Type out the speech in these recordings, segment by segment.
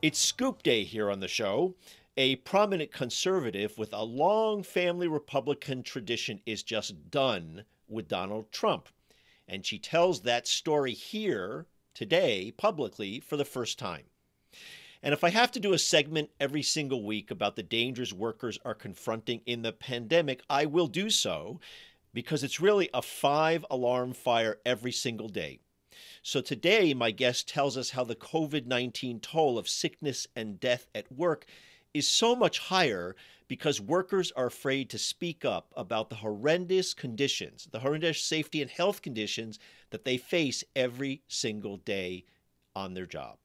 It's Scoop Day here on the show. A prominent conservative with a long family Republican tradition is just done with Donald Trump. And she tells that story here today publicly for the first time. And if I have to do a segment every single week about the dangers workers are confronting in the pandemic, I will do so because it's really a 5-alarm fire every single day. So today, my guest tells us how the COVID-19 toll of sickness and death at work is so much higher because workers are afraid to speak up about the horrendous conditions, the horrendous safety and health conditions that they face every single day on their job.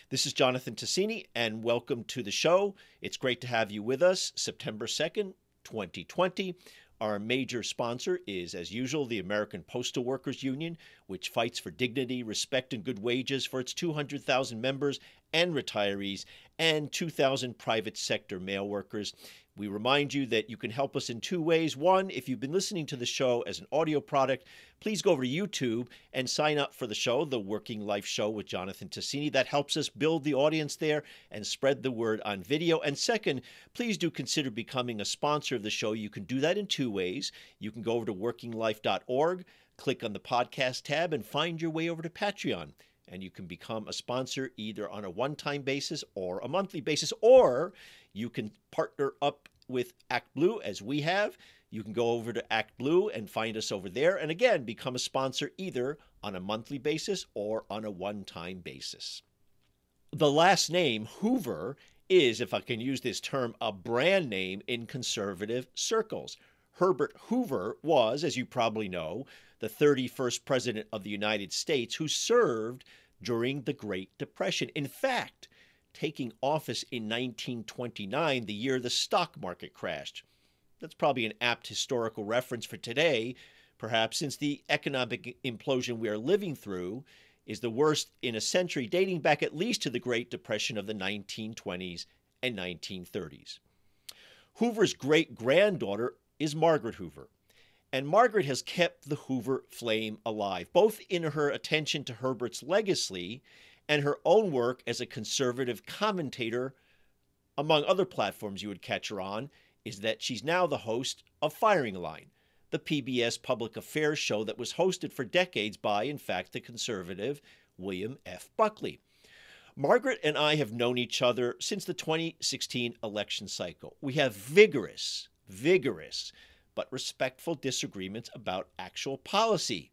This is Jonathan Tassini, and welcome to the show. It's great to have you with us, September 2nd, 2020. Our major sponsor is, as usual, the American Postal Workers Union, which fights for dignity, respect, and good wages for its 200,000 members and retirees and 2,000 private sector mail workers. We remind you that you can help us in two ways. One, if you've been listening to the show as an audio product, please go over to YouTube and sign up for the show, The Working Life Show with Jonathan Tassini. That helps us build the audience there and spread the word on video. And second, please do consider becoming a sponsor of the show. You can do that in two ways. You can go over to workinglife.org, click on the podcast tab, and find your way over to Patreon. And you can become a sponsor either on a one-time basis or a monthly basis, or you can partner up with Act Blue as we have. You can go over to Act Blue and find us over there, and again, become a sponsor either on a monthly basis or on a one-time basis. The last name, Hoover, is, if I can use this term, a brand name in conservative circles. Herbert Hoover was, as you probably know, the 31st president of the United States who served during the Great Depression. In fact, taking office in 1929, the year the stock market crashed. That's probably an apt historical reference for today, perhaps, since the economic implosion we are living through is the worst in a century, dating back at least to the Great Depression of the 1920s and 1930s. Hoover's great-granddaughter is Margaret Hoover. And Margaret has kept the Hoover flame alive, both in her attention to Herbert's legacy and her own work as a conservative commentator. Among other platforms you would catch her on is that she's now the host of Firing Line, the PBS public affairs show that was hosted for decades by, in fact, the conservative William F. Buckley. Margaret and I have known each other since the 2016 election cycle. We have vigorous, but respectful disagreements about actual policy.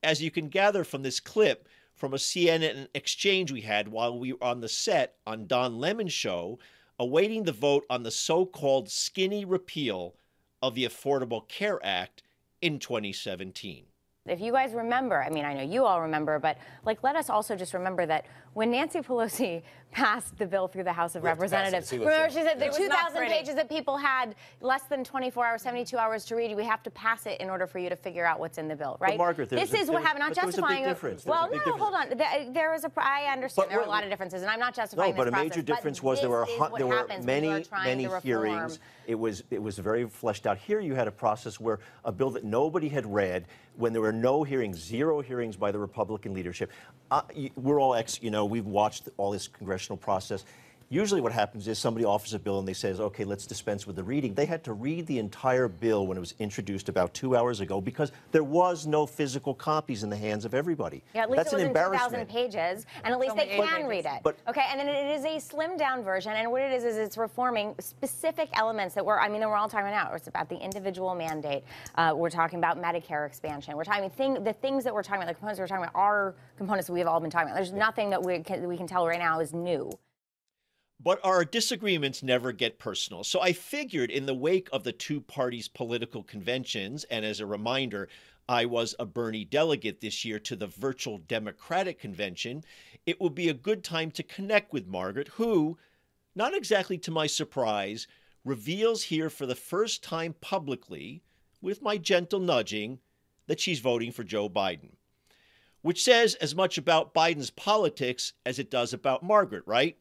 As you can gather from this clip from a CNN exchange we had while we were on the set on Don Lemon's show, awaiting the vote on the so-called skinny repeal of the Affordable Care Act in 2017. If you guys remember, I mean, I know you all remember, but let us also just remember that when Nancy Pelosi passed the bill through the House of Representatives, remember she said the 2,000 pages that people had less than 24 hours, 72 hours to read, we have to pass it in order for you to figure out what's in the bill, right? But Margaret, this is what happened, not justifying it. Well, no, hold on. There was I understand there were a lot of differences, and I'm not justifying this process. No, but a major difference was there were many hearings. It was very fleshed out. Here you had a process where a bill that nobody had read, when there were no hearings, 0 hearings by the Republican leadership. We're all we've watched all this congressional process. Usually what happens is somebody offers a bill and they say, okay, let's dispense with the reading. They had to read the entire bill when it was introduced about 2 hours ago because there was no physical copies in the hands of everybody. Yeah, at least That's it was an in embarrassment. 2,000 pages, and at least they can read it. Okay, and then it is a slimmed-down version, and what it is it's reforming specific elements that we're all talking about. It's about the individual mandate. We're talking about Medicare expansion. We're talking the things that we're talking about, the components we're talking about, are components that we've all been talking about. There's nothing that we can tell right now is new. But our disagreements never get personal. So I figured in the wake of the two parties' political conventions, and as a reminder, I was a Bernie delegate this year to the virtual Democratic convention, it would be a good time to connect with Margaret, who, not exactly to my surprise, reveals here for the first time publicly, with my gentle nudging, that she's voting for Joe Biden. Which says as much about Biden's politics as it does about Margaret, right?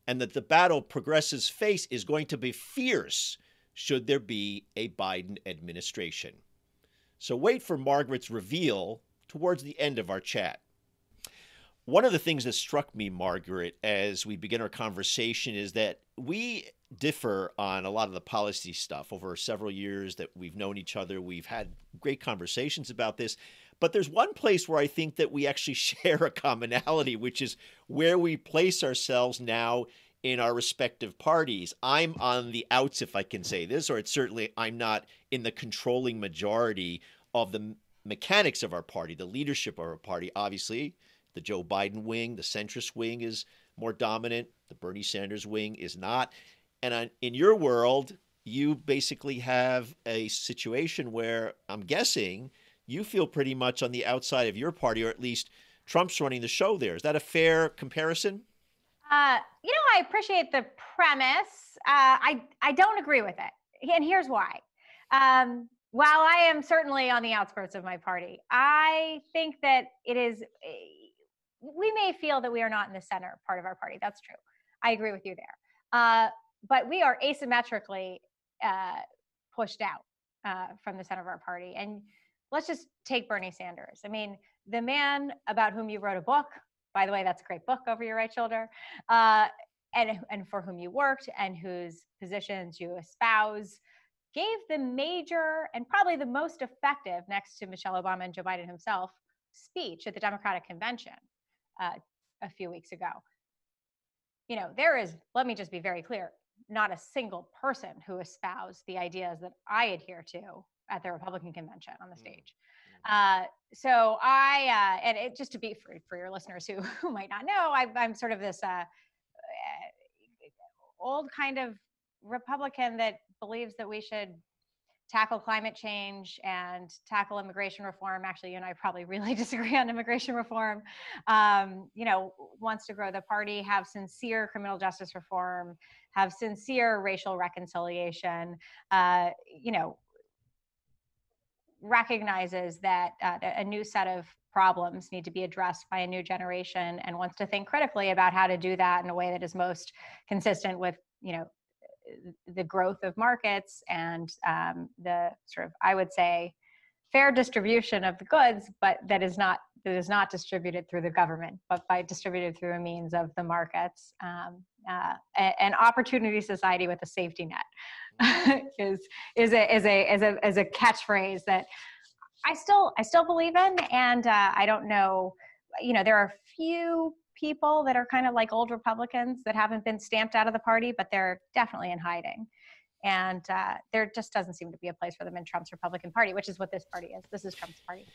And that the battle progressives face is going to be fierce should there be a Biden administration. So wait for Margaret's reveal towards the end of our chat. One of the things that struck me, Margaret, as we begin our conversation is that we differ on a lot of the policy stuff over several years that we've known each other. We've had great conversations about this. But there's one place where I think that we actually share a commonality, which is where we place ourselves now in our respective parties. I'm on the outs, if I can say this, or it's certainly I'm not in the controlling majority of the mechanics of our party, the leadership of our party. Obviously, the Joe Biden wing, the centrist wing is more dominant. The Bernie Sanders wing is not. And in your world, you basically have a situation where I'm guessing you feel pretty much on the outside of your party, or at least Trump's running the show there. Is that a fair comparison? I appreciate the premise. I don't agree with it. And here's why. While I am certainly on the outskirts of my party, I think that it is, we may feel that we are not in the center part of our party. That's true. I agree with you there. But we are asymmetrically pushed out from the center of our party. And let's just take Bernie Sanders. I mean, the man about whom you wrote a book, by the way, that's a great book over your right shoulder, and for whom you worked and whose positions you espouse, gave the major and probably the most effective, next to Michelle Obama and Joe Biden himself, speech at the Democratic Convention a few weeks ago. There is, let me just be very clear, not a single person who espoused the ideas that I adhere to at the Republican convention on the stage. So and it, just to be for your listeners who might not know, I'm sort of this old kind of Republican that believes that we should tackle climate change and tackle immigration reform. Actually, you and I probably really disagree on immigration reform. Wants to grow the party, have sincere criminal justice reform, have sincere racial reconciliation, recognizes that a new set of problems need to be addressed by a new generation, and wants to think critically about how to do that in a way that is most consistent with, the growth of markets and the sort of, I would say, fair distribution of the goods, but that is not distributed through the government, but distributed through a means of the markets. An opportunity society with a safety net is a catchphrase that I still believe in, and I don't know. There are few people that are kind of like old Republicans that haven't been stamped out of the party, but they're definitely in hiding. And there just doesn't seem to be a place for them in Trump's Republican Party, which is what this party is. This is Trump's party.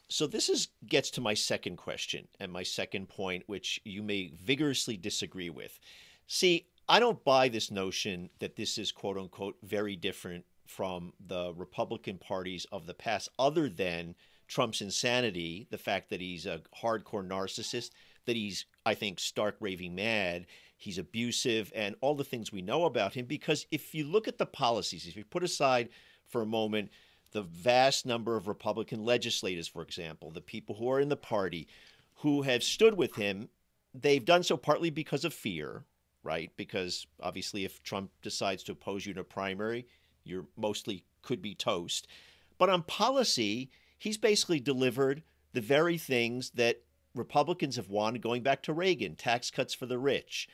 So this gets to my second question and my second point, which you may vigorously disagree with. See, I don't buy this notion that this is, quote unquote, very different from the Republican parties of the past, other than Trump's insanity, the fact that he's a hardcore narcissist, that he's, I think, stark raving mad, he's abusive, and all the things we know about him. Because if you look at the policies, if you put aside for a moment the vast number of Republican legislators, for example, the people who are in the party who have stood with him, they've done so partly because of fear, right? Because obviously if Trump decides to oppose you in a primary, you're mostly could be toast. But on policy, he's basically delivered the very things that Republicans have wanted going back to Reagan: tax cuts for the rich,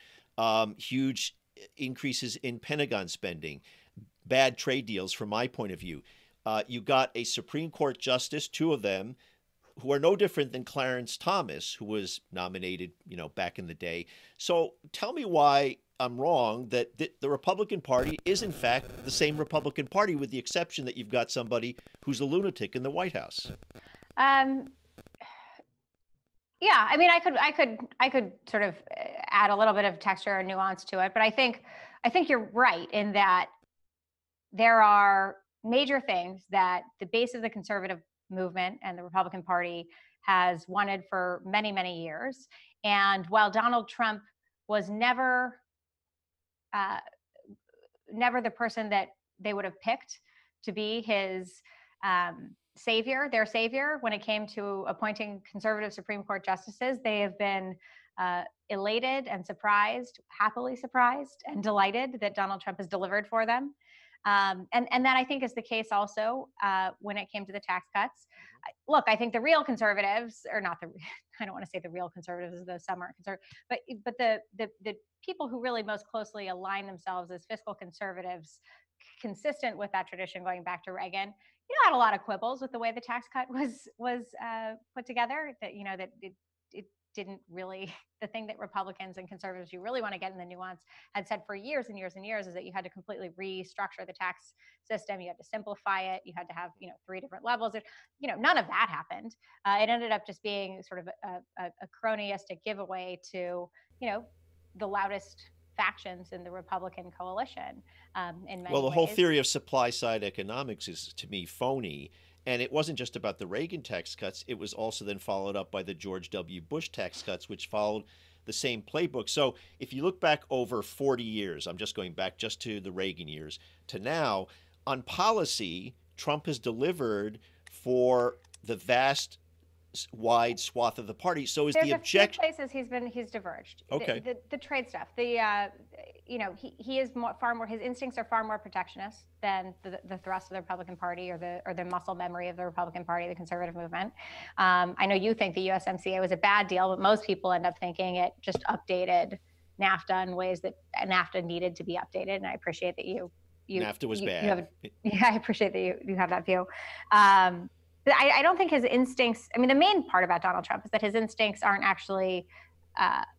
huge increases in Pentagon spending, bad trade deals from my point of view. You got a Supreme Court justice, two of them, who are no different than Clarence Thomas, who was nominated, back in the day. So tell me why I'm wrong that the Republican Party is in fact the same Republican Party, with the exception that you've got somebody who's a lunatic in the White House. Yeah, I mean, I could sort of add a little bit of texture and nuance to it, but I think you're right in that there are major things that the base of the conservative movement and the Republican Party has wanted for many, many years. And while Donald Trump was never the person that they would have picked to be his their savior, when it came to appointing conservative Supreme Court justices, they have been elated and surprised, happily surprised and delighted that Donald Trump has delivered for them. And that I think is the case also when it came to the tax cuts. Look, I think the real conservatives, or not the, I don't want to say the real conservatives, though some aren't conservative, but the people who really most closely align themselves as fiscal conservatives, consistent with that tradition going back to Reagan, had a lot of quibbles with the way the tax cut was put together. That that it didn't really, the thing that Republicans and conservatives, you really want to get in the nuance, had said for years and years and years, is that you had to completely restructure the tax system. You had to simplify it. You had to have 3 different levels. None of that happened. It ended up just being sort of a cronyistic giveaway to the loudest factions in the Republican coalition. In many Well, the ways. whole theory of supply side economics is, to me, phony. And it wasn't just about the Reagan tax cuts. It was also then followed up by the George W. Bush tax cuts, which followed the same playbook. So if you look back over 40 years, I'm just going back just to the Reagan years to now, on policy, Trump has delivered for the vast wide swath of the party. So is the objection? There's a few places he's diverged. Okay. The trade stuff. He is far more. His instincts are far more protectionist than the thrust of the Republican Party or the muscle memory of the Republican Party, the conservative movement. I know you think the USMCA was a bad deal, but most people end up thinking it just updated NAFTA in ways that NAFTA needed to be updated. And I appreciate that NAFTA was bad. I appreciate that you have that view. I don't think his instincts, the main part about Donald Trump is that his instincts aren't actually,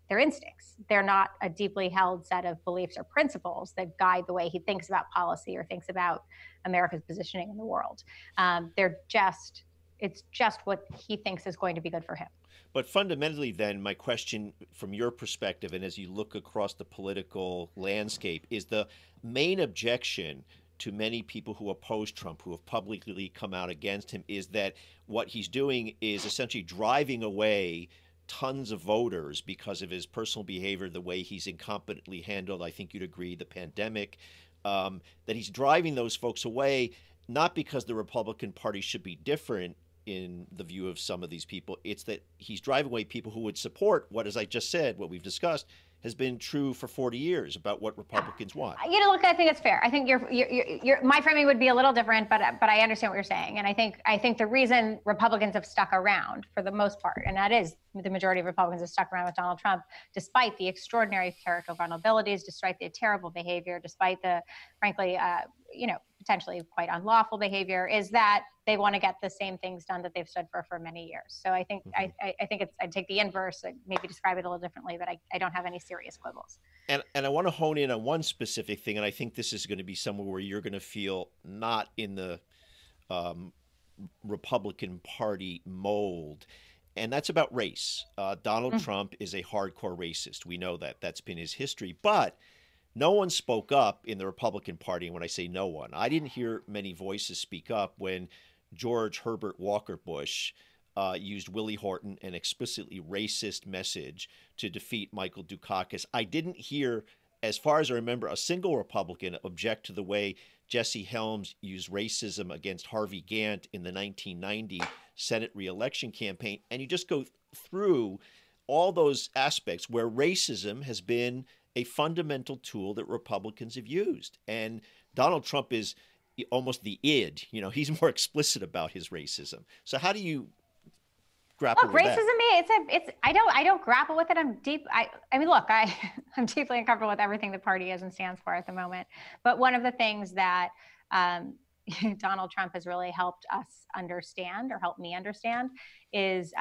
they're instincts. They're not a deeply held set of beliefs or principles that guide the way he thinks about policy or thinks about America's positioning in the world. It's just what he thinks is going to be good for him. But fundamentally then, my question from your perspective, and as you look across the political landscape, is the main objection to many people who oppose Trump, who have publicly come out against him, is that what he's doing is essentially driving away tons of voters because of his personal behavior, the way he's incompetently handled, I think you'd agree, the pandemic, that he's driving those folks away, not because the Republican Party should be different in the view of some of these people. It's that he's driving away people who would support what, as I just said, what we've discussed, has been true for 40 years about what Republicans want. Look, I think it's fair. I think my framing would be a little different, but I understand what you're saying. And I think the reason Republicans have stuck around for the most part, and that is the majority of Republicans have stuck around with Donald Trump, despite the extraordinary character vulnerabilities, despite the terrible behavior, despite the, frankly, potentially quite unlawful behavior, is that they want to get the same things done that they've stood for many years. So I think I'd take the inverse, maybe describe it a little differently, but I don't have any serious quibbles. And I want to hone in on one specific thing, and I think this is going to be somewhere where you're going to feel not in the Republican Party mold, and that's about race. Donald Trump is a hardcore racist. We know that. That's been his history. But no one spoke up in the Republican Party. And when I say no one, I didn't hear many voices speak up when George Herbert Walker Bush used Willie Horton, an explicitly racist message, to defeat Michael Dukakis. I didn't hear, as far as I remember, a single Republican object to the way Jesse Helms used racism against Harvey Gantt in the 1990 Senate reelection campaign. And you just go through all those aspects where racism has been a fundamental tool that Republicans have used. And Donald Trump is almost the id. He's more explicit about his racism. So how do you grapple with racism, that? I don't grapple with it. I'm deeply uncomfortable with everything the party is and stands for at the moment. But one of the things that Donald Trump has really helped us understand, or helped me understand, is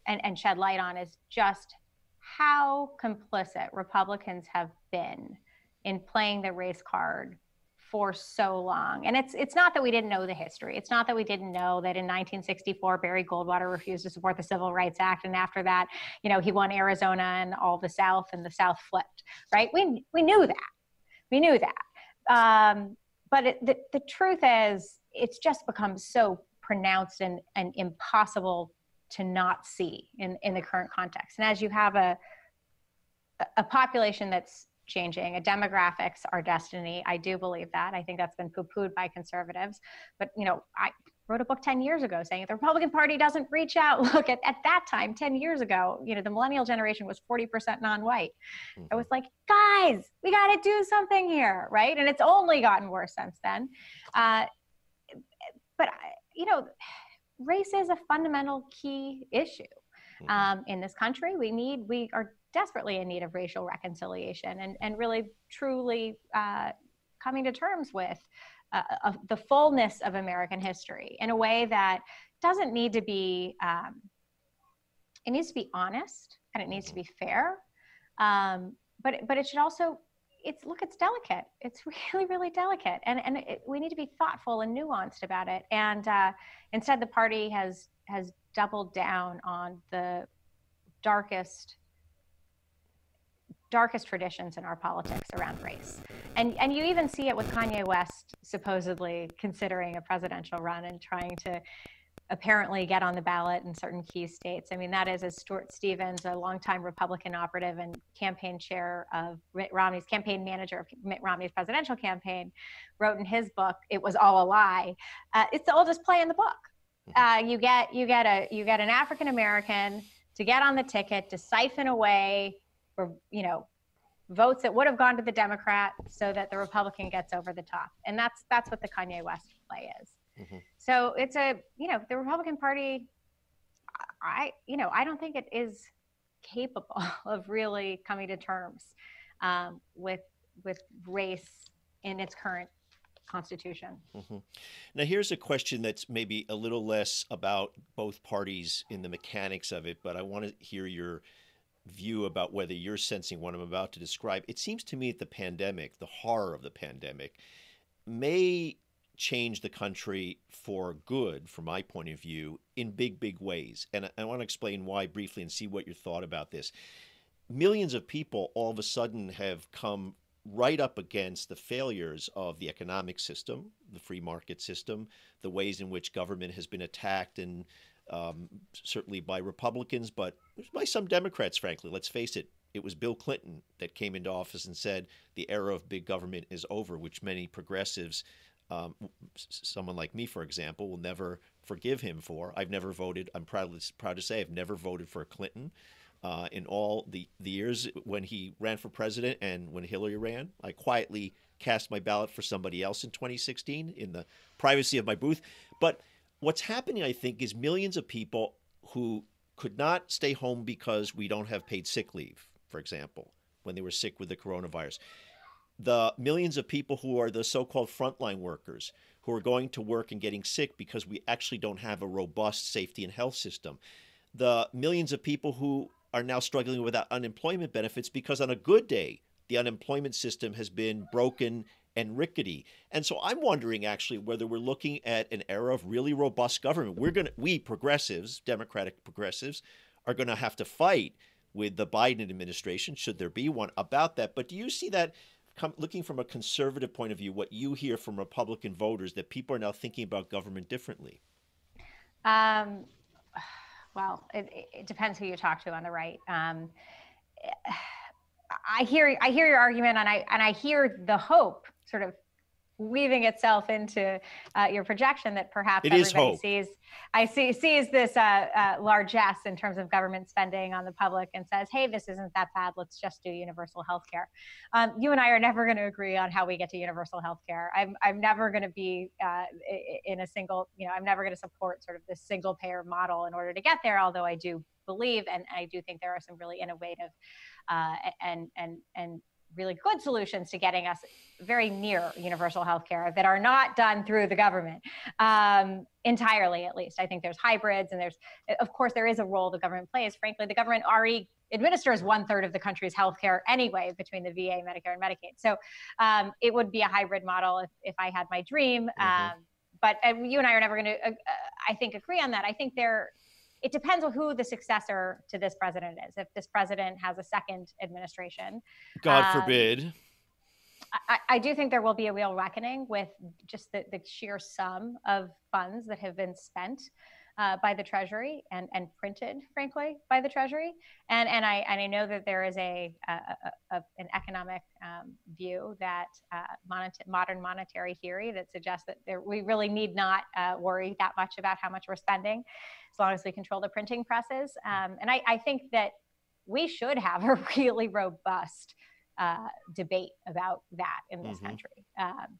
and shed light on, is just how complicit Republicans have been in playing the race card for so long. And it's not that we didn't know the history. It's not that we didn't know that in 1964, Barry Goldwater refused to support the Civil Rights Act. And after that, he won Arizona and all the South, and the South flipped, right? We knew that. We knew that. But the truth is, it's just become so pronounced and impossible to not see in the current context. And as you have a population that's changing, demographics are destiny. I do believe that. I think that's been poo-pooed by conservatives. But wrote a book 10 years ago saying if the Republican Party doesn't reach out, look, at that time, 10 years ago, you know, the millennial generation was 40% non-white. I was like, guys, we got to do something here, right? And it's only gotten worse since then. But, you know, race is a fundamental key issue in this country. We are desperately in need of racial reconciliation and really, truly coming to terms with the fullness of American history in a way that doesn't need to be, it needs to be honest and it needs to be fair. But it should also, it's delicate. It's really, really delicate. And we need to be thoughtful and nuanced about it. And instead the party has doubled down on the darkest traditions in our politics around race. And you even see it with Kanye West supposedly considering a presidential run and trying to apparently get on the ballot in certain key states. I mean, that is, as Stuart Stevens, a longtime Republican operative and campaign chair of Mitt Romney's, campaign manager of Mitt Romney's presidential campaign, wrote in his book, "It Was All a Lie." It's the oldest play in the book. You get an African American to get on the ticket to siphon away, or, you know, votes that would have gone to the Democrat so that the Republican gets over the top. And that's what the Kanye West play is. So it's the Republican Party, I don't think it is capable of really coming to terms with race in its current constitution. Now, here's a question that's maybe a little less about both parties in the mechanics of it, but I want to hear your view about whether you're sensing what I'm about to describe. It seems to me that the pandemic, the horror of the pandemic, may change the country for good, from my point of view, in big, big ways. And I want to explain why briefly and see what your thought about this. Millions of people all of a sudden have come right up against the failures of the economic system, the free market system, the ways in which government has been attacked, and certainly by Republicans, but by some Democrats, frankly. Let's face it, it was Bill Clinton that came into office and said the era of big government is over, which many progressives, someone like me, for example, will never forgive him for. I've never voted, I'm proud to say, I've never voted for Clinton in all the years when he ran for president and when Hillary ran. I quietly cast my ballot for somebody else in 2016 in the privacy of my booth. But what's happening, I think, is millions of people who could not stay home because we don't have paid sick leave, for example, when they were sick with the coronavirus. The millions of people who are the so-called frontline workers who are going to work and getting sick because we actually don't have a robust safety and health system. The millions of people who are now struggling without unemployment benefits because on a good day, the unemployment system has been broken and rickety. And so I'm wondering actually whether we're looking at an era of really robust government. We progressives, Democratic progressives, are going to have to fight with the Biden administration, should there be one, about that. But do you see that, looking from a conservative point of view, what you hear from Republican voters, that people are now thinking about government differently? Well, it depends who you talk to on the right. I hear your argument, and I hear the hope sort of weaving itself into your projection that perhaps everybody sees this largesse in terms of government spending on the public and says, hey, this isn't that bad, let's just do universal health care. You and I are never going to agree on how we get to universal health care. I'm never going to be in a single, I'm never going to support sort of this single payer model in order to get there, although I do believe, and I do think there are some really innovative and really good solutions to getting us very near universal health care that are not done through the government, entirely at least. I think there's hybrids, and of course, there is a role the government plays. Frankly, the government already administers 1/3 of the country's health care anyway between the VA, Medicare, and Medicaid. So it would be a hybrid model if I had my dream. But you and I are never going to, I think, agree on that. I think it depends on who the successor to this president is. If this president has a second administration, God forbid. I do think there will be a real reckoning with just the sheer sum of funds that have been spent by the Treasury and printed, frankly, by the Treasury. And I know that there is an economic view that modern monetary theory that suggests that we really need not worry that much about how much we're spending as long as we control the printing presses. And I think that we should have a really robust debate about that in this country,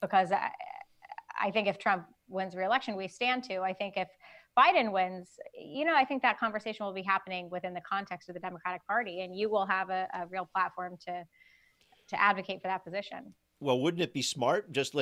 because I think if Trump wins re-election, we stand to. I think if Biden wins, I think that conversation will be happening within the context of the Democratic Party, and you will have a real platform to advocate for that position. Well, wouldn't it be smart? Just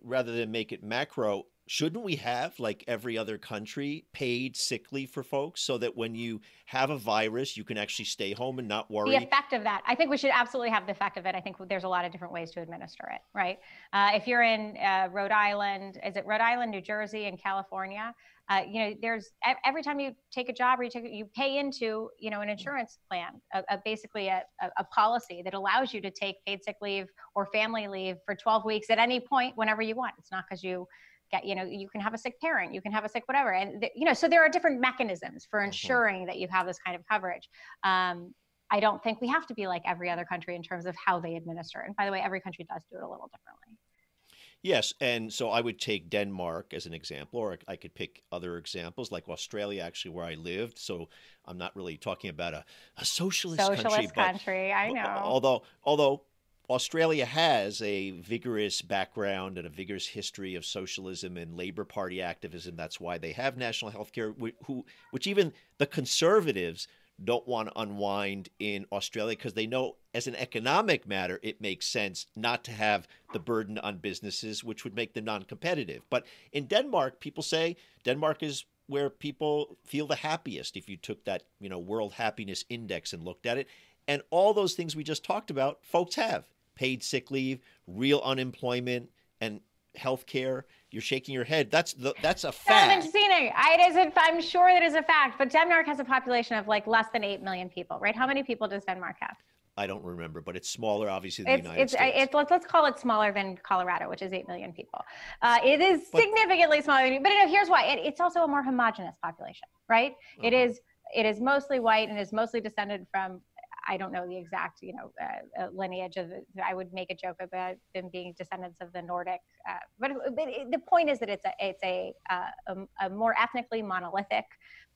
rather than make it macro, shouldn't we have, like every other country, paid sick leave for folks so that when you have a virus, you can actually stay home and not worry? The effect of that. I think we should absolutely have the effect of it. I think there's a lot of different ways to administer it, right? If you're in Rhode Island, is it Rhode Island, New Jersey, and California? There's every time you take a job or you pay into, an insurance plan, basically a policy that allows you to take paid sick leave or family leave for 12 weeks at any point, whenever you want. It's not because you get, you can have a sick parent, you can have a sick whatever. And, so there are different mechanisms for ensuring that you have this kind of coverage. I don't think we have to be like every other country in terms of how they administer. And by the way, every country does do it a little differently. Yes, and so I would take Denmark as an example, or I could pick other examples like Australia, actually, where I lived. So I'm not really talking about a socialist country. I know. Although Australia has a vigorous background and a vigorous history of socialism and Labour Party activism. That's why they have national health care, which even the conservatives don't want to unwind in Australia, because they know as an economic matter, it makes sense not to have the burden on businesses, which would make them non-competitive. But in Denmark, people say Denmark is where people feel the happiest. If you took that, World Happiness Index and looked at it, and all those things we just talked about, folks have paid sick leave, real unemployment, and health care. You're shaking your head. That's a fact. I'm sure that is a fact, but Denmark has a population of like less than 8 million people, right? How many people does Denmark have? I don't remember, but it's smaller, obviously, than the United States. Let's call it smaller than Colorado, which is 8 million people. It is significantly smaller, but here's why. It's also a more homogenous population, right? It is mostly white and is mostly descended from, I don't know the exact, lineage of it. I would make a joke about them being descendants of the Nordic, but the point is that it's a more ethnically monolithic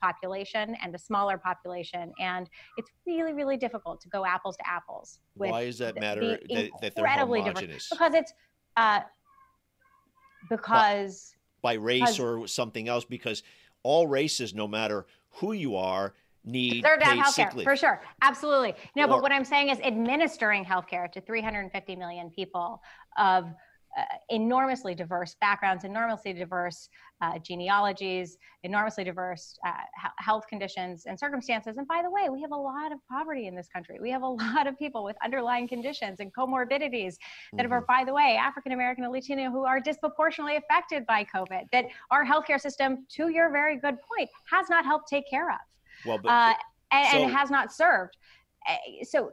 population and a smaller population, and it's really, really difficult to go apples to apples. Why does that matter that they're homogenous? Because it's by race or something else. Because all races, no matter who you are, need paid sick leave. For sure. Absolutely. No, but what I'm saying is administering healthcare to 350 million people of enormously diverse backgrounds, enormously diverse genealogies, enormously diverse health conditions and circumstances. And by the way, we have a lot of poverty in this country. We have a lot of people with underlying conditions and comorbidities that are, by the way, African-American and Latino, who are disproportionately affected by COVID, that our healthcare system, to your very good point, has not helped take care of. Well, and has not served. So,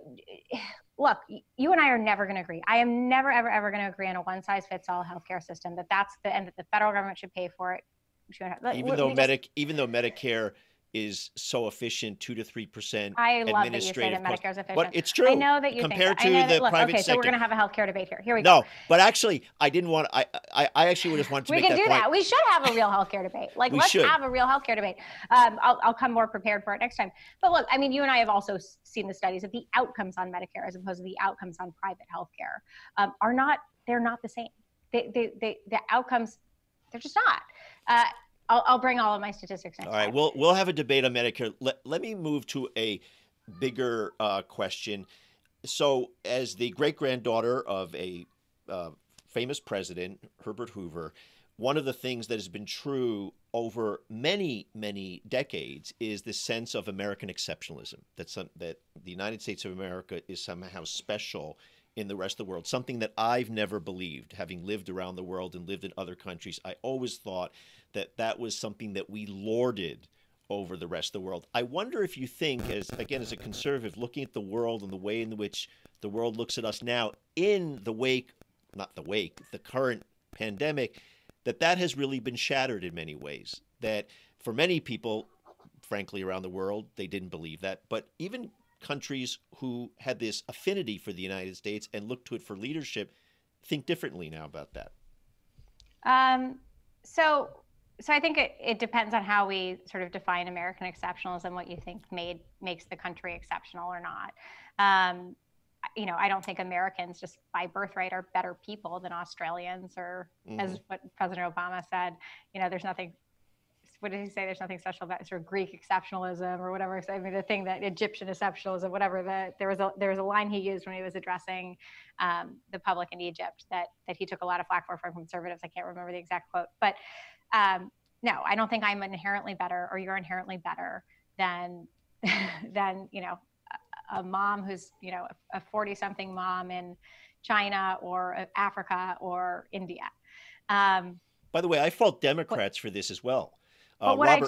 look, you and I are never going to agree. I am never, ever, ever going to agree on a one-size-fits-all healthcare system. And that the federal government should pay for it. Even though Medicare is so efficient, 2 to 3%. I love that you say that Medicare is efficient. But it's true. I know that you compared think to the private sector. So we're going to have a healthcare debate here. Here we go. No, but actually, I didn't want. I actually would have wanted to make that point. We can do that. We should have a real healthcare debate. Let's have a real healthcare debate. I'll come more prepared for it next time. But look, I mean, you and I have also seen the studies of the outcomes on Medicare as opposed to the outcomes on private healthcare. They're not the same. The outcomes, they're just not. I'll bring all of my statistics next time. All right, we'll have a debate on Medicare. Let me move to a bigger question. So, as the great-granddaughter of a famous president, Herbert Hoover, one of the things that has been true over many, many decades is the sense of American exceptionalism, that the United States of America is somehow special in the rest of the world, something that I've never believed. Having lived around the world and lived in other countries, I always thought that was something that we lorded over the rest of the world. I wonder if you think, as a conservative, looking at the world and the way in which the world looks at us now in the current pandemic, that has really been shattered in many ways. That for many people, frankly, around the world, they didn't believe that. But even countries who had this affinity for the United States and looked to it for leadership think differently now about that. So I think it depends on how we sort of define American exceptionalism, what you think makes the country exceptional or not. I don't think Americans just by birthright are better people than Australians, or as what President Obama said, there's nothing, what did he say? There's nothing special about sort of Greek exceptionalism or whatever. I mean, the thing that Egyptian exceptionalism, whatever, there was a line he used when he was addressing the public in Egypt that he took a lot of flack for from conservatives. I can't remember the exact quote, but no, I don't think I'm inherently better or you're inherently better than a mom who's, a 40-something mom in China or Africa or India. By the way, I fault Democrats for this as well. But what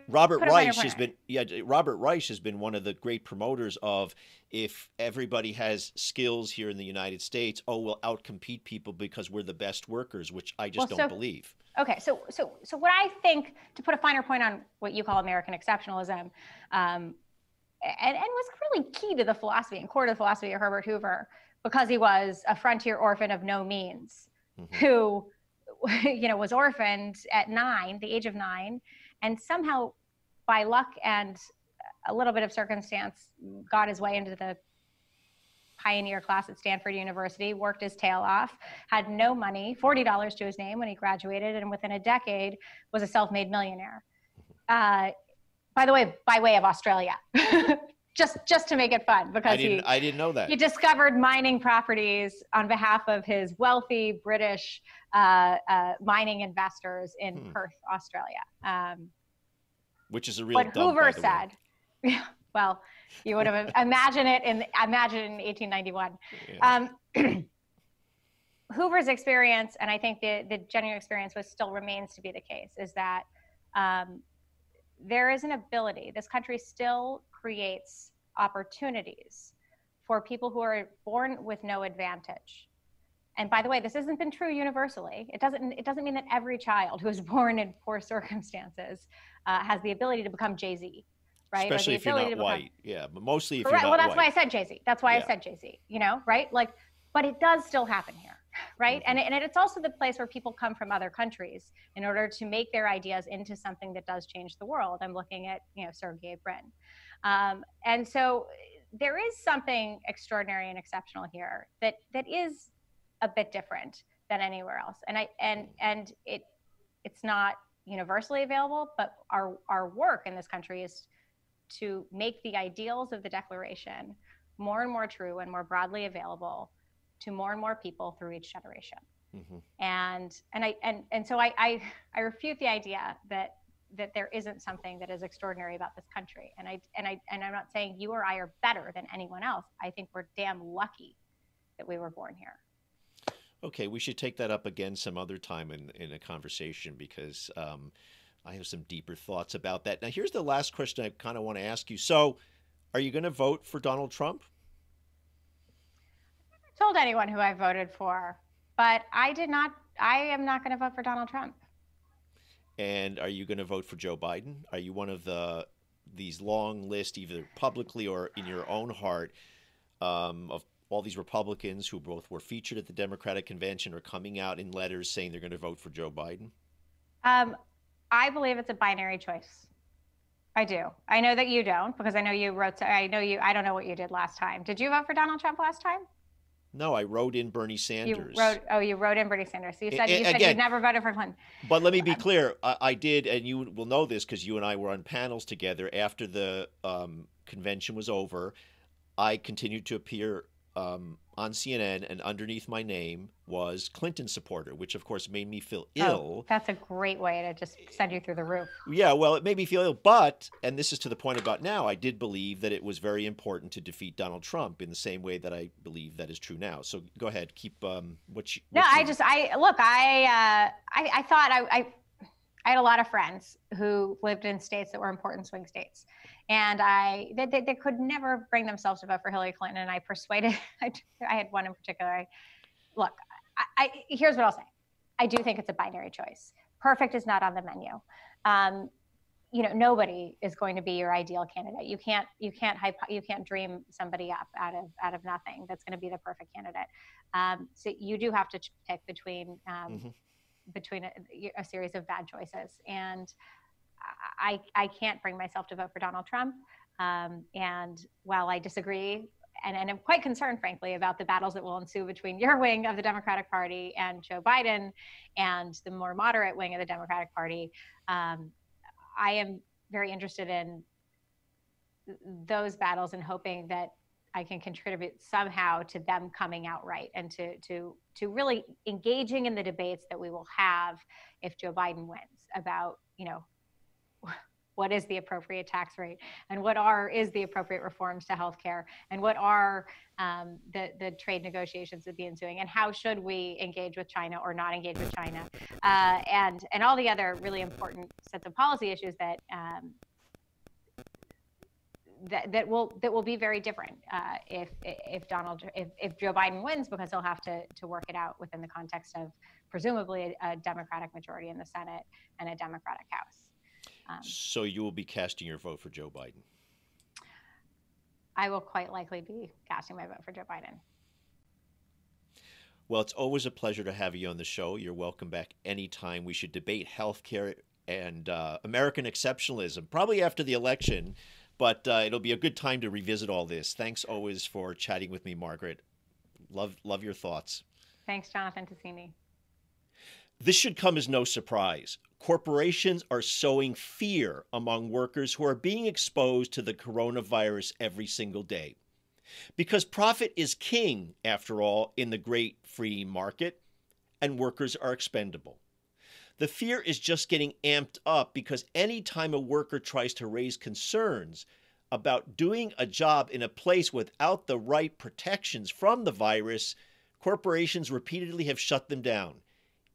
Robert Reich has been one of the great promoters of, if everybody has skills here in the United States, we'll outcompete people because we're the best workers, which I just don't believe. Okay, so what I think, to put a finer point on what you call American exceptionalism, and was really key to the philosophy and core to the philosophy of Herbert Hoover, because he was a frontier orphan of no means, who was orphaned at the age of 9, and somehow by luck and a little bit of circumstance got his way into the pioneer class at Stanford University, worked his tail off, had no money, $40 to his name when he graduated, and within a decade was a self-made millionaire. By the way, by way of Australia. Just to make it fun, because I didn't know that. He discovered mining properties on behalf of his wealthy British mining investors in Perth, Australia. Which is a real dump, Hoover said, well, you would have imagine it in 1891. Yeah. Hoover's experience, and I think the genuine experience still remains to be the case, is that there is an ability, this country still creates opportunities for people who are born with no advantage. And by the way, this hasn't been true universally. It doesn't mean that every child who is born in poor circumstances has the ability to become Jay-Z, right? Especially if you're not white. Yeah, but mostly if you're not white. Well, that's white. why I said Jay-Z. That's why I said Jay-Z, right? But it does still happen here, right? And it's also the place where people come from other countries in order to make their ideas into something that does change the world. I'm looking at, Sergey Brin. And so there is something extraordinary and exceptional here that is a bit different than anywhere else. And it's not universally available, but our work in this country is to make the ideals of the Declaration more and more true and more broadly available to more and more people through each generation. And so I refute the idea that there isn't something that is extraordinary about this country. And I'm not saying you or I are better than anyone else. I think we're damn lucky that we were born here. Okay, we should take that up again some other time in a conversation, because I have some deeper thoughts about that. Now, here's the last question I kind of want to ask you. So, are you going to vote for Donald Trump? I never told anyone who I voted for, but I am not going to vote for Donald Trump. And are you going to vote for Joe Biden? Are you one of these long list, either publicly or in your own heart, of all these Republicans who both were featured at the Democratic convention are coming out in letters saying they're going to vote for Joe Biden? I believe it's a binary choice. I do. I know that you don't, because I know you wrote. I don't know what you did last time. Did you vote for Donald Trump last time? No, I wrote in Bernie Sanders. You wrote in Bernie Sanders. So you said you never voted for Clinton. But let me be clear. I did, and you will know this because you and I were on panels together after the convention was over. I continued to appear on CNN, and underneath my name was Clinton supporter, which of course made me feel ill. That's a great way to just send you through the roof. Yeah, well, it made me feel ill, but, and this is to the point about now, I did believe that it was very important to defeat Donald Trump in the same way that I believe that is true now. So go ahead, keep I had a lot of friends who lived in states that were important swing states. And they could never bring themselves to vote for Hillary Clinton. And I persuaded, I had one in particular. Here's what I'll say. I do think it's a binary choice. Perfect is not on the menu. nobody is going to be your ideal candidate. You can't dream somebody up out of nothing that's going to be the perfect candidate. So you do have to pick between a series of bad choices. And I can't bring myself to vote for Donald Trump. And while I disagree, and I'm quite concerned, frankly, about the battles that will ensue between your wing of the Democratic Party and Joe Biden and the more moderate wing of the Democratic Party, I am very interested in those battles and hoping that I can contribute somehow to them coming out right, and to really engaging in the debates that we will have if Joe Biden wins about, what is the appropriate tax rate, and what is the appropriate reforms to healthcare, and what are the trade negotiations that be ensuing, and how should we engage with China or not engage with China, and all the other really important sets of policy issues that that will be very different if Joe Biden wins, because he'll have to work it out within the context of presumably a Democratic majority in the Senate and a Democratic House. So you will be casting your vote for Joe Biden? I will quite likely be casting my vote for Joe Biden. Well, it's always a pleasure to have you on the show. You're welcome back anytime. We should debate healthcare and American exceptionalism, probably after the election, but it'll be a good time to revisit all this. Thanks always for chatting with me, Margaret. Love your thoughts. Thanks, Jonathan Tassini. This should come as no surprise. Corporations are sowing fear among workers who are being exposed to the coronavirus every single day. Because profit is king, after all, in the great free market, and workers are expendable. The fear is just getting amped up because any time a worker tries to raise concerns about doing a job in a place without the right protections from the virus, corporations repeatedly have shut them down,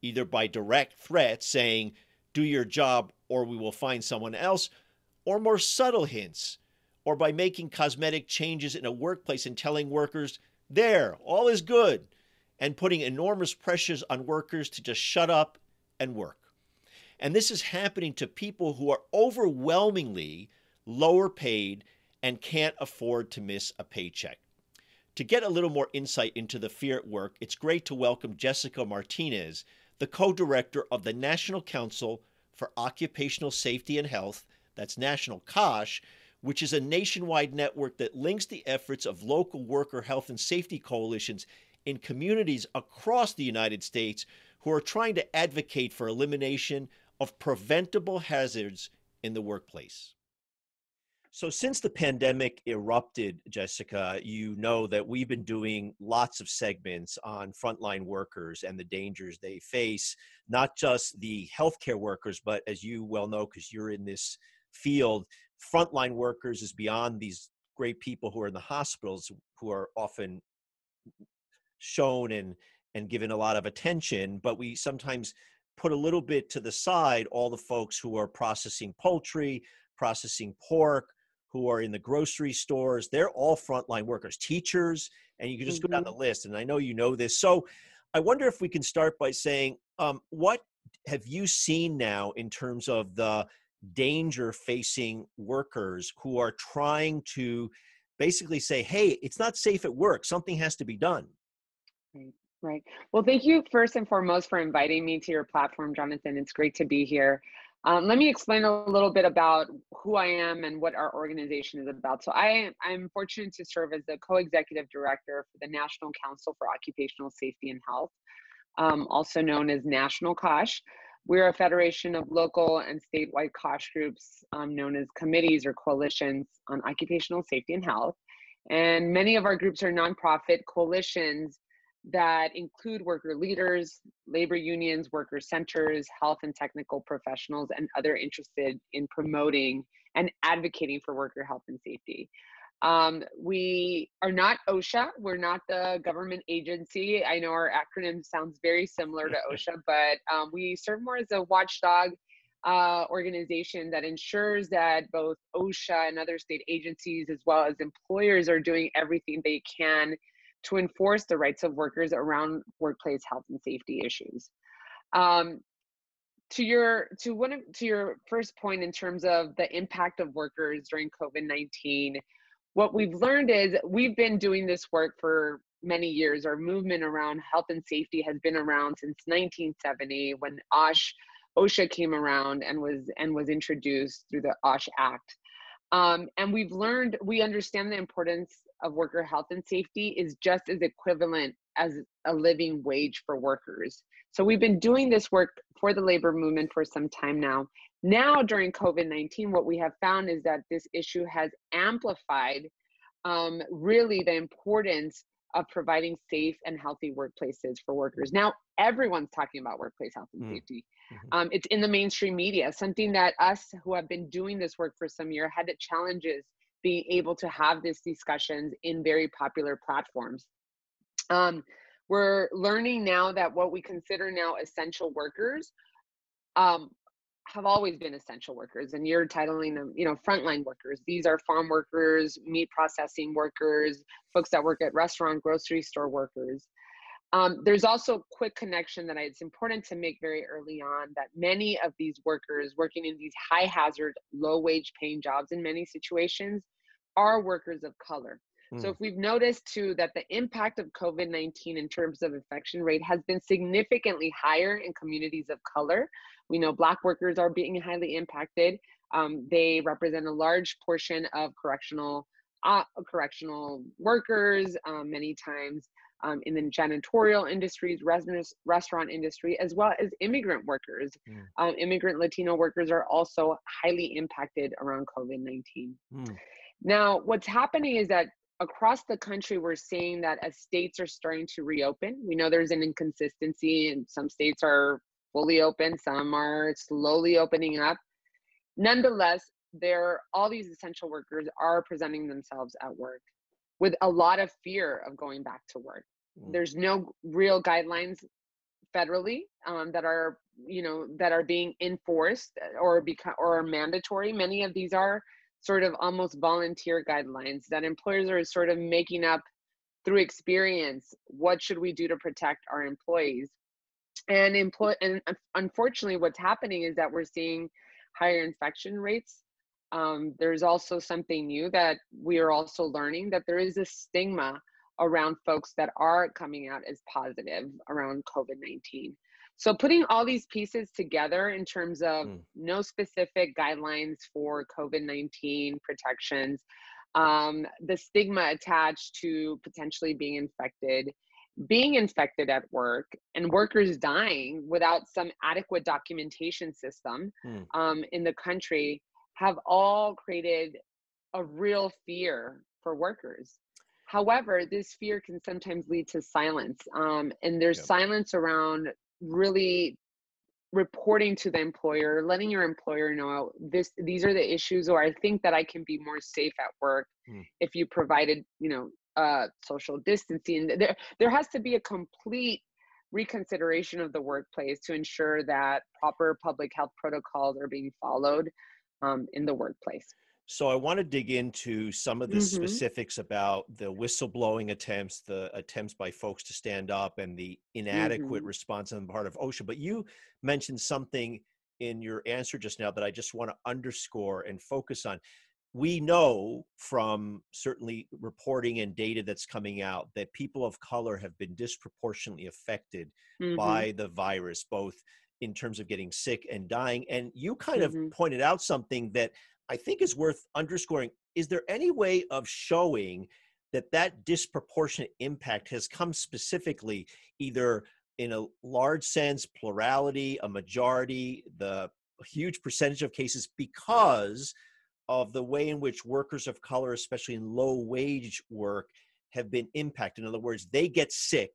either by direct threats saying, do your job or we will find someone else, or more subtle hints, or by making cosmetic changes in a workplace and telling workers, there, all is good, and putting enormous pressures on workers to just shut up and work. And this is happening to people who are overwhelmingly lower paid and can't afford to miss a paycheck. To get a little more insight into the fear at work, it's great to welcome Jessica Martinez, the co-director of the National Council for Occupational Safety and Health, that's National COSH, which is a nationwide network that links the efforts of local worker health and safety coalitions in communities across the United States who are trying to advocate for elimination of preventable hazards in the workplace. So since the pandemic erupted, Jessica, you know that we've been doing lots of segments on frontline workers and the dangers they face, not just the healthcare workers, but as you well know, because you're in this field, frontline workers is beyond these great people who are in the hospitals, who are often shown and given a lot of attention, but we sometimes put a little bit to the side all the folks who are processing poultry, processing pork, who are in the grocery stores. They're all frontline workers, teachers, and you can just go down the list. And I know you know this. So I wonder if we can start by saying, what have you seen now in terms of the danger facing workers who are trying to basically say, hey, it's not safe at work. Something has to be done. Right. Well, thank you first and foremost for inviting me to your platform, Jonathan. It's great to be here. Let me explain a little bit about who I am and what our organization is about. So I'm fortunate to serve as the co-executive director for the National Council for Occupational Safety and Health, also known as National COSH. We're a federation of local and statewide COSH groups known as committees or coalitions on occupational safety and health. And many of our groups are nonprofit coalitions that include worker leaders, labor unions, worker centers, health and technical professionals, and other interested in promoting and advocating for worker health and safety. We are not OSHA. We're not the government agency. I know our acronym sounds very similar to OSHA, but we serve more as a watchdog organization that ensures that both OSHA and other state agencies, as well as employers, are doing everything they can to enforce the rights of workers around workplace health and safety issues. to your first point in terms of the impact of workers during COVID-19, what we've learned is we've been doing this work for many years. Our movement around health and safety has been around since 1970, when OSHA came around and was introduced through the OSH Act. And we understand the importance of worker health and safety is just as equivalent as a living wage for workers. So we've been doing this work for the labor movement for some time now. Now, during COVID-19, what we have found is that this issue has amplified really the importance of providing safe and healthy workplaces for workers. Now, everyone's talking about workplace health and safety. It's in the mainstream media, something that us who have been doing this work for some year had challenges being able to have these discussions in very popular platforms. We're learning now that what we consider now essential workers have always been essential workers, and you're titling them, frontline workers. These are farm workers, meat processing workers, folks that work at restaurant, grocery store workers. There's also a quick connection that it's important to make very early on, that many of these workers working in these high hazard, low wage paying jobs in many situations are workers of color. So if we've noticed too that the impact of COVID-19 in terms of infection rate has been significantly higher in communities of color. We know Black workers are being highly impacted. They represent a large portion of correctional workers, many times in the janitorial industries, restaurant industry, as well as immigrant workers. Immigrant Latino workers are also highly impacted around COVID-19. Now, what's happening is that across the country, we're seeing that as states are starting to reopen, we know there's an inconsistency, and some states are fully open, some are slowly opening up. Nonetheless, all these essential workers are presenting themselves at work with a lot of fear of going back to work. There's no real guidelines federally that are being enforced or are mandatory. Many of these are sort of almost volunteer guidelines that employers are sort of making up through experience. What should we do to protect our employees? And unfortunately, what's happening is that we're seeing higher infection rates. There's also something new that we are also learning, that there is a stigma around folks that are coming out as positive around COVID-19. So putting all these pieces together in terms of no specific guidelines for COVID-19 protections, the stigma attached to potentially being infected at work, and workers dying without some adequate documentation system in the country, have all created a real fear for workers. However, this fear can sometimes lead to silence, and there's silence around really reporting to the employer, letting your employer know these are the issues, or I think that I can be more safe at work if you provided, social distancing. There has to be a complete reconsideration of the workplace to ensure that proper public health protocols are being followed in the workplace. So I want to dig into some of the specifics about the whistleblowing attempts, the attempts by folks to stand up, and the inadequate response on the part of OSHA. But you mentioned something in your answer just now that I just want to underscore and focus on. We know from certainly reporting and data that's coming out that people of color have been disproportionately affected by the virus, both in terms of getting sick and dying. And you kind of pointed out something that I think is worth underscoring. Is there any way of showing that disproportionate impact has come specifically either in a large sense, plurality, a majority, the huge percentage of cases, because of the way in which workers of color, especially in low wage work, have been impacted? In other words, they get sick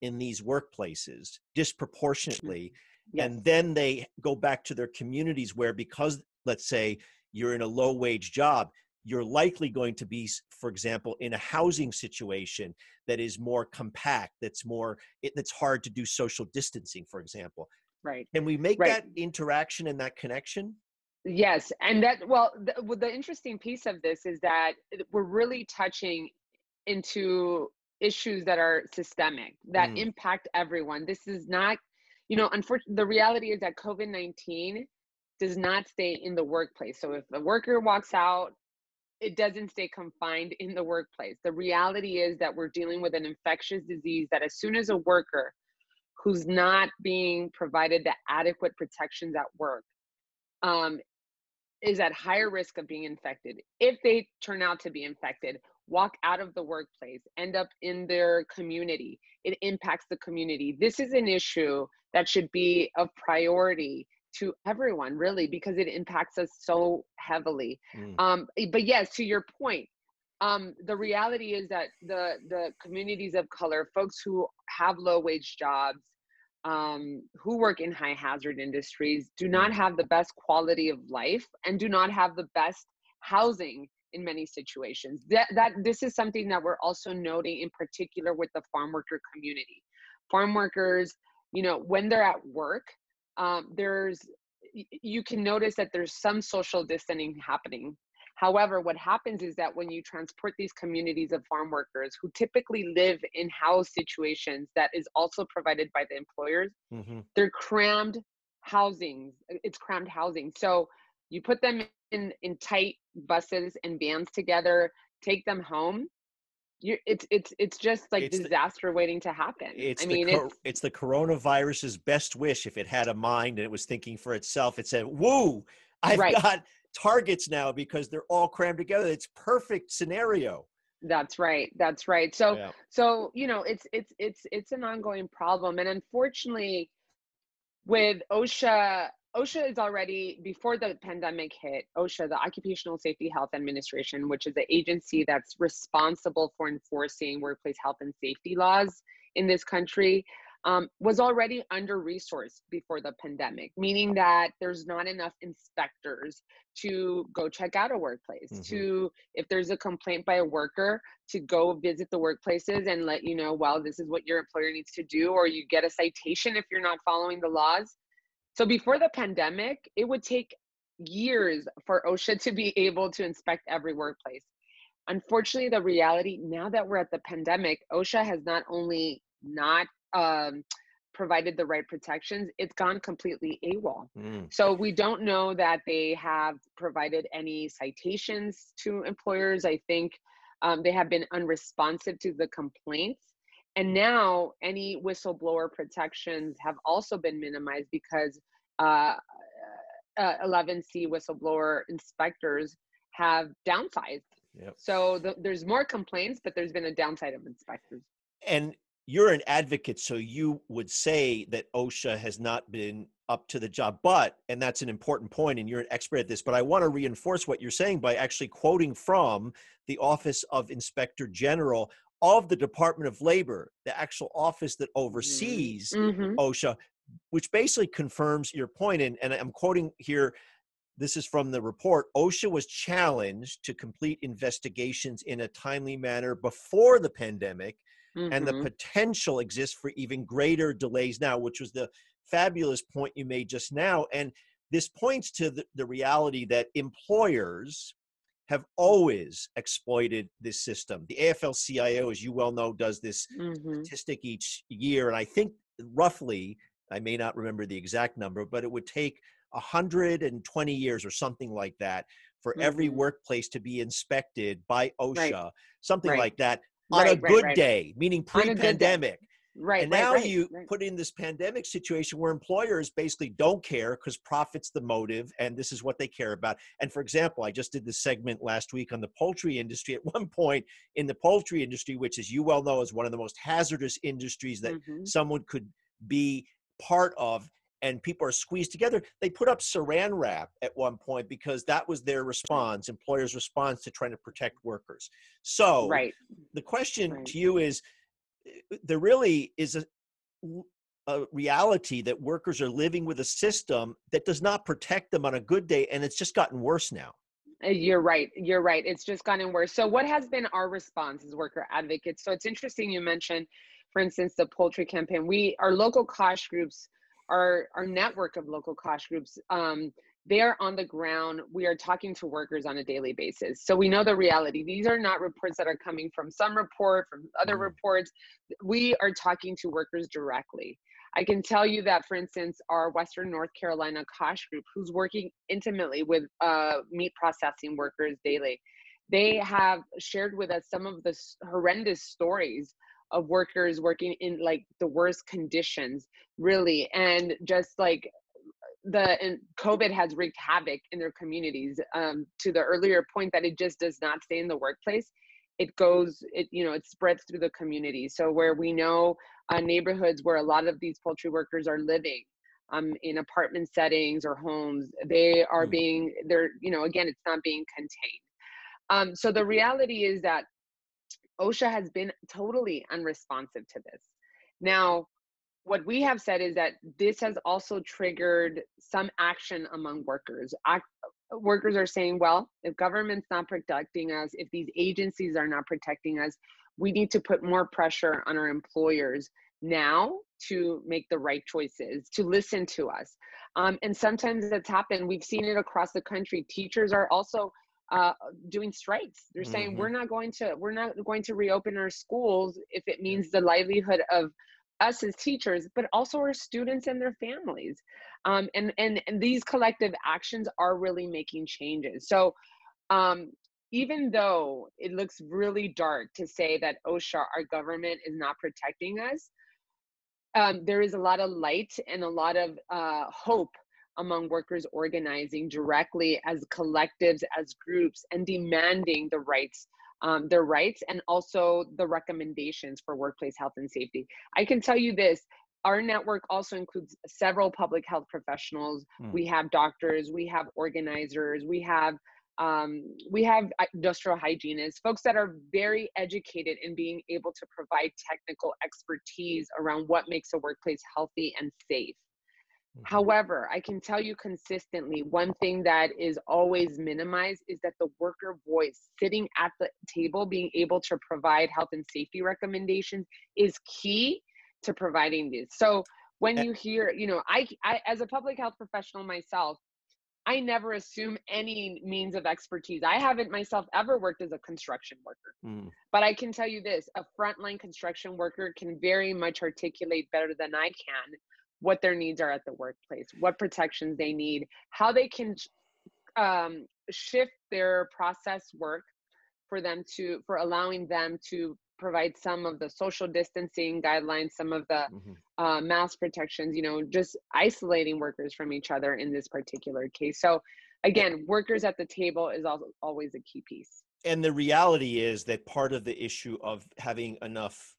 in these workplaces disproportionately, and then they go back to their communities where, because let's say you're in a low wage job, you're likely going to be, for example, in a housing situation that is more compact, that's hard to do social distancing, for example. Right. Can we make that interaction and that connection? Yes. And the interesting piece of this is that we're really touching into issues that are systemic, that impact everyone. This is not unfortunately, the reality is that COVID-19 does not stay in the workplace. So if a worker walks out, it doesn't stay confined in the workplace. The reality is that we're dealing with an infectious disease that as soon as a worker who's not being provided the adequate protections at work is at higher risk of being infected. If they turn out to be infected, walk out of the workplace, end up in their community, it impacts the community. This is an issue that should be a priority to everyone, really, because it impacts us so heavily. But yes, to your point, the reality is that the communities of color, folks who have low wage jobs, who work in high hazard industries, do not have the best quality of life and do not have the best housing in many situations. This is something that we're also noting in particular with the farm worker community. Farm workers, when they're at work, you can notice that there's some social distancing happening. However, what happens is that when you transport these communities of farm workers who typically live in house situations that is also provided by the employers, they're crammed housing. It's crammed housing. So you put them in tight buses and vans together, take them home. It's just like disaster waiting to happen. It's the coronavirus's best wish. If it had a mind and it was thinking for itself, it said, "Woo, I've got targets now because they're all crammed together." It's perfect scenario. That's right. So it's an ongoing problem, and unfortunately, with OSHA is already, before the pandemic hit, OSHA, the Occupational Safety Health Administration, which is the agency that's responsible for enforcing workplace health and safety laws in this country, was already under-resourced before the pandemic, meaning that there's not enough inspectors to go check out a workplace, to, if there's a complaint by a worker, to go visit the workplaces and let you know, well, this is what your employer needs to do, or you get a citation if you're not following the laws. So before the pandemic, it would take years for OSHA to be able to inspect every workplace. Unfortunately, the reality, now that we're at the pandemic, OSHA has not only not provided the right protections, it's gone completely AWOL. So we don't know that they have provided any citations to employers. I think they have been unresponsive to the complaints. And now any whistleblower protections have also been minimized because 11C whistleblower inspectors have downsized. So there's more complaints, but there's been a downside of inspectors. And you're an advocate, so you would say that OSHA has not been up to the job, and that's an important point, and you're an expert at this, but I want to reinforce what you're saying by actually quoting from the Office of Inspector General of the Department of Labor, the actual office that oversees OSHA, which basically confirms your point. And I'm quoting here, this is from the report: OSHA was challenged to complete investigations in a timely manner before the pandemic, and the potential exists for even greater delays now, which was the fabulous point you made just now. And this points to the reality that employers have always exploited this system. The AFL-CIO, as you well know, does this statistic each year. And I think roughly, I may not remember the exact number, but it would take 120 years or something like that for every workplace to be inspected by OSHA, something like that, on a good day, meaning pre-pandemic. And now you put in this pandemic situation where employers basically don't care because profit's the motive and this is what they care about. And for example, I just did this segment last week on the poultry industry. At one point in the poultry industry, which as you well know is one of the most hazardous industries that someone could be part of, and people are squeezed together, they put up saran wrap at one point because that was their response, employers' response to trying to protect workers. So the question to you is, there really is a reality that workers are living with a system that does not protect them on a good day, and it's just gotten worse now. You're right. It's just gotten worse. So what has been our response as worker advocates? So it's interesting you mentioned, for instance, the poultry campaign. Our local COSH groups, our network of local COSH groups, they are on the ground. We are talking to workers on a daily basis. So we know the reality. These are not reports that are coming from some report, from other reports. We are talking to workers directly. I can tell you that, for instance, our Western North Carolina COSH group, who's working intimately with meat processing workers daily, they have shared with us some of the horrendous stories of workers working in like the worst conditions, really. And just like COVID has wreaked havoc in their communities. To the earlier point that it just does not stay in the workplace, it spreads through the community. So where we know neighborhoods where a lot of these poultry workers are living, in apartment settings or homes, again, it's not being contained. So the reality is that OSHA has been totally unresponsive to this. Now, what we have said is that this has also triggered some action among workers. Workers are saying, well, if government's not protecting us, if these agencies are not protecting us, we need to put more pressure on our employers now to make the right choices, to listen to us. And sometimes that's happened. We've seen it across the country. Teachers are also doing strikes. They're saying, we're not going to reopen our schools if it means the livelihood of us as teachers, but also our students and their families. And these collective actions are really making changes. So even though it looks really dark to say that OSHA, our government, is not protecting us, there is a lot of light and a lot of hope among workers organizing directly as collectives, as groups, and demanding their rights and also the recommendations for workplace health and safety. I can tell you this, our network also includes several public health professionals. We have doctors, we have organizers, we have industrial hygienists, folks that are very educated in being able to provide technical expertise around what makes a workplace healthy and safe. However, I can tell you consistently, one thing that is always minimized is that the worker voice sitting at the table, being able to provide health and safety recommendations, is key to providing this. So when you hear, I as a public health professional myself, I never assume any means of expertise. I haven't myself ever worked as a construction worker, but I can tell you this, a frontline construction worker can very much articulate better than I can what their needs are at the workplace, what protections they need, how they can shift their process work for allowing them to provide some of the social distancing guidelines, some of the mask protections, just isolating workers from each other in this particular case. So again, workers at the table is always a key piece. And the reality is that part of the issue of having enough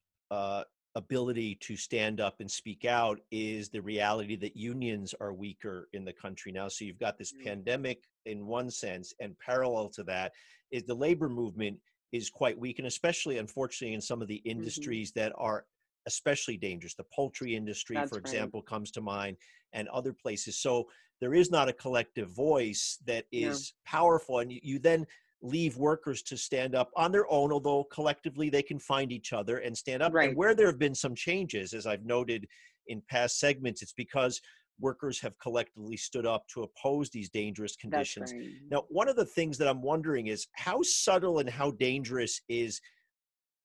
ability to stand up and speak out is the reality that unions are weaker in the country now. So you've got this pandemic in one sense, and parallel to that is the labor movement is quite weak, and especially, unfortunately, in some of the industries that are especially dangerous. The poultry industry, for example, comes to mind, and other places. So there is not a collective voice that is powerful, and you then leave workers to stand up on their own, although collectively they can find each other and stand up. And where there have been some changes, as I've noted in past segments, it's because workers have collectively stood up to oppose these dangerous conditions. Now, one of the things that I'm wondering is how subtle and how dangerous is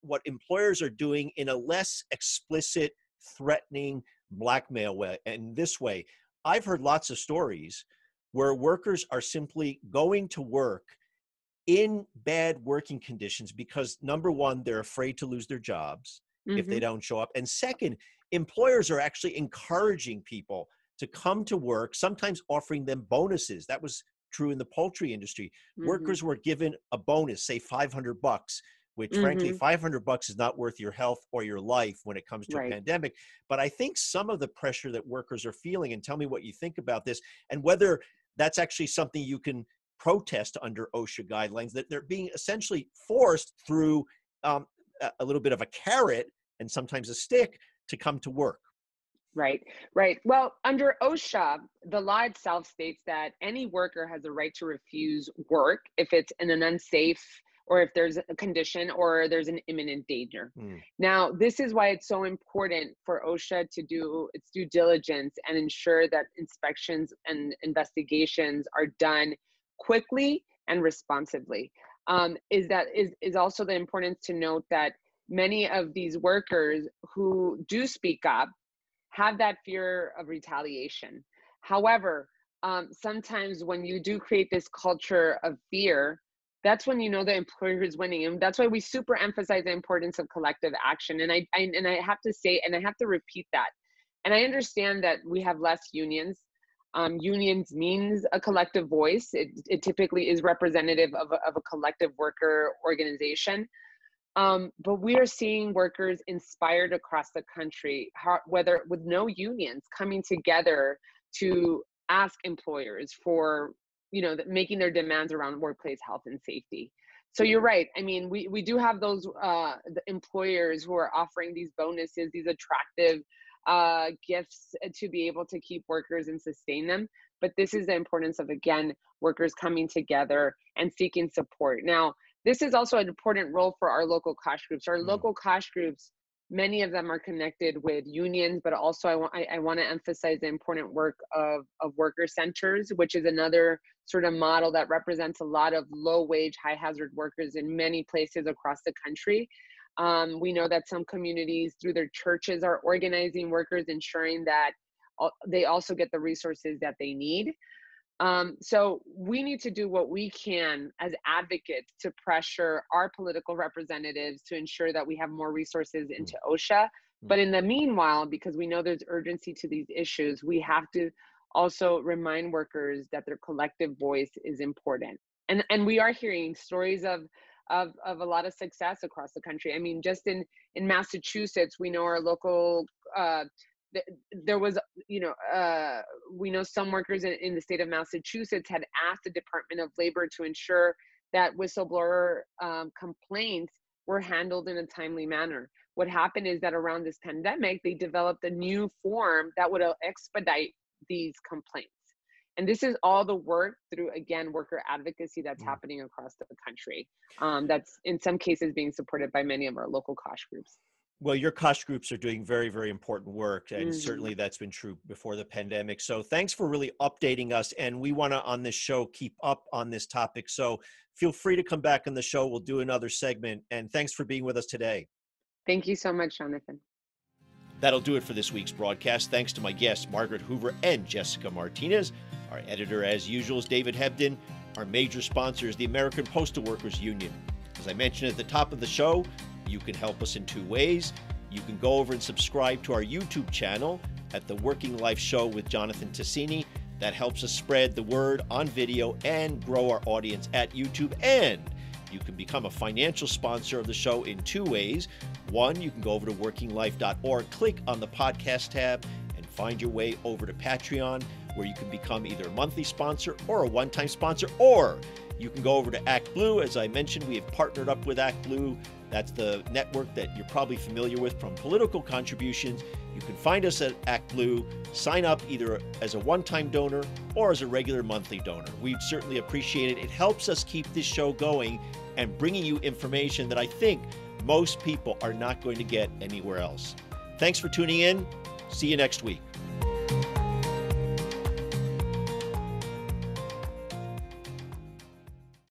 what employers are doing in a less explicit, threatening, blackmail way. And this way, I've heard lots of stories where workers are simply going to work in bad working conditions because, number one, they're afraid to lose their jobs if they don't show up. And second, employers are actually encouraging people to come to work, sometimes offering them bonuses. That was true in the poultry industry. Workers were given a bonus, say $500, which frankly, $500 is not worth your health or your life when it comes to a pandemic. But I think some of the pressure that workers are feeling, and tell me what you think about this, and whether that's actually something you can protest under OSHA guidelines, that they're being essentially forced through a little bit of a carrot and sometimes a stick to come to work. Right. Well, under OSHA, the law itself states that any worker has the right to refuse work if it's in an unsafe, or if there's a condition or there's an imminent danger. Now, this is why it's so important for OSHA to do its due diligence and ensure that inspections and investigations are done quickly and responsively. Is also the importance to note that many of these workers who do speak up have that fear of retaliation. However, sometimes when you do create this culture of fear, that's when you know the employer is winning. And that's why we super emphasize the importance of collective action. And I have to say, and I have to repeat that. And I understand that we have less unions. Unions means a collective voice. It typically is representative of a collective worker organization. But we are seeing workers inspired across the country, whether with no unions, coming together to ask employers for, making their demands around workplace health and safety. So you're right. I mean, we do have those the employers who are offering these bonuses, these attractive gifts to be able to keep workers and sustain them. But this is the importance of, again, workers coming together and seeking support. Now, this is also an important role for our local COSH groups. Our local COSH groups, many of them are connected with unions, but also I want to emphasize the important work of worker centers, which is another sort of model that represents a lot of low-wage, high-hazard workers in many places across the country. We know that some communities through their churches are organizing workers, ensuring that they also get the resources that they need. So we need to do what we can as advocates to pressure our political representatives to ensure that we have more resources into OSHA. But in the meanwhile, because we know there's urgency to these issues, we have to also remind workers that their collective voice is important. And we are hearing stories of a lot of success across the country. I mean, just in Massachusetts, we know our local, there was, we know some workers in the state of Massachusetts had asked the Department of Labor to ensure that whistleblower complaints were handled in a timely manner. What happened is that around this pandemic, they developed a new form that would expedite these complaints. And this is all the work through, again, worker advocacy that's happening across the country. That's in some cases being supported by many of our local COSH groups. Well, your COSH groups are doing very, very important work, and certainly that's been true before the pandemic. So thanks for really updating us, and we want to, on this show, keep up on this topic. So feel free to come back on the show. We'll do another segment, and thanks for being with us today. Thank you so much, Jonathan. That'll do it for this week's broadcast. Thanks to my guests, Margaret Hoover and Jessica Martinez. Our editor, as usual, is David Hebden. Our major sponsor is the American Postal Workers Union. As I mentioned at the top of the show, you can help us in two ways. You can go over and subscribe to our YouTube channel at The Working Life Show with Jonathan Tassini. That helps us spread the word on video and grow our audience at YouTube. And you can become a financial sponsor of the show in two ways. One, you can go over to workinglife.org, click on the podcast tab, and find your way over to Patreon, where you can become either a monthly sponsor or a one-time sponsor, or you can go over to ActBlue. As I mentioned, we have partnered up with ActBlue. That's the network that you're probably familiar with from political contributions. You can find us at ActBlue, sign up either as a one-time donor or as a regular monthly donor. We'd certainly appreciate it. It helps us keep this show going and bringing you information that I think most people are not going to get anywhere else. Thanks for tuning in. See you next week.